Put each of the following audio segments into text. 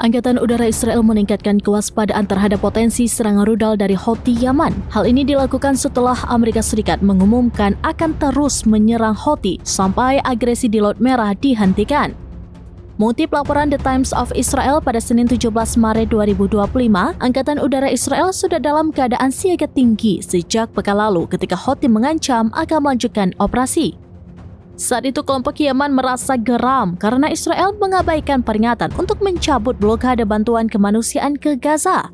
Angkatan Udara Israel meningkatkan kewaspadaan terhadap potensi serangan rudal dari Houthi Yaman. Hal ini dilakukan setelah Amerika Serikat mengumumkan akan terus menyerang Houthi sampai agresi di Laut Merah dihentikan. Mengutip laporan The Times of Israel pada Senin 17 Maret 2025, Angkatan Udara Israel sudah dalam keadaan siaga tinggi sejak pekan lalu ketika Houthi mengancam akan melanjutkan operasi. Saat itu kelompok Yaman merasa geram karena Israel mengabaikan peringatan untuk mencabut blokade bantuan kemanusiaan ke Gaza.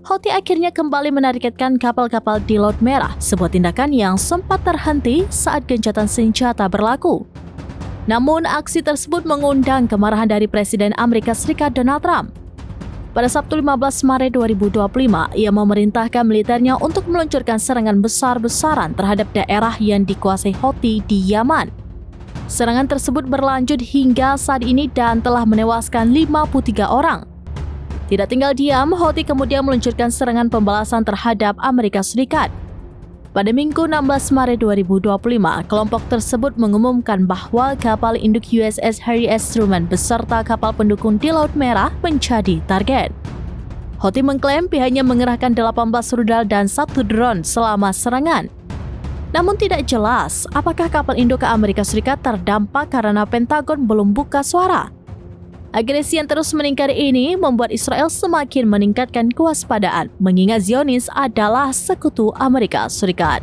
Houthi akhirnya kembali menargetkan kapal-kapal di Laut Merah, sebuah tindakan yang sempat terhenti saat gencatan senjata berlaku. Namun aksi tersebut mengundang kemarahan dari Presiden Amerika Serikat Donald Trump. Pada Sabtu 15 Maret 2025, ia memerintahkan militernya untuk meluncurkan serangan besar-besaran terhadap daerah yang dikuasai Houthi di Yaman. Serangan tersebut berlanjut hingga saat ini dan telah menewaskan 53 orang. Tidak tinggal diam, Houthi kemudian meluncurkan serangan pembalasan terhadap Amerika Serikat. Pada Minggu 16 Maret 2025, kelompok tersebut mengumumkan bahwa kapal induk USS Harry S. Truman beserta kapal pendukung di Laut Merah menjadi target. Houthi mengklaim pihaknya mengerahkan 18 rudal dan 1 drone selama serangan. Namun tidak jelas apakah kapal induk Amerika Serikat terdampak karena Pentagon belum buka suara. Agresi yang terus meningkat ini membuat Israel semakin meningkatkan kewaspadaan, mengingat Zionis adalah sekutu Amerika Serikat.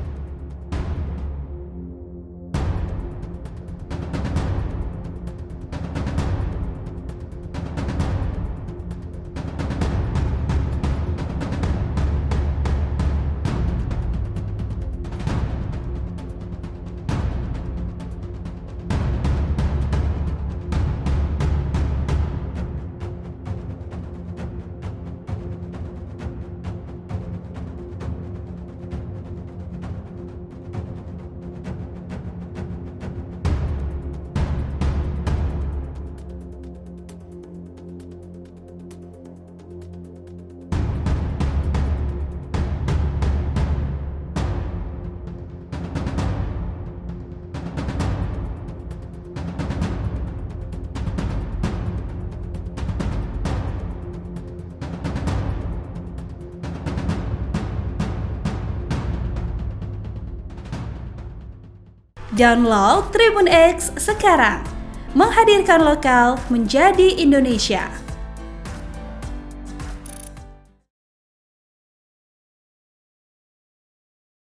Download Tribun X sekarang, menghadirkan lokal menjadi Indonesia.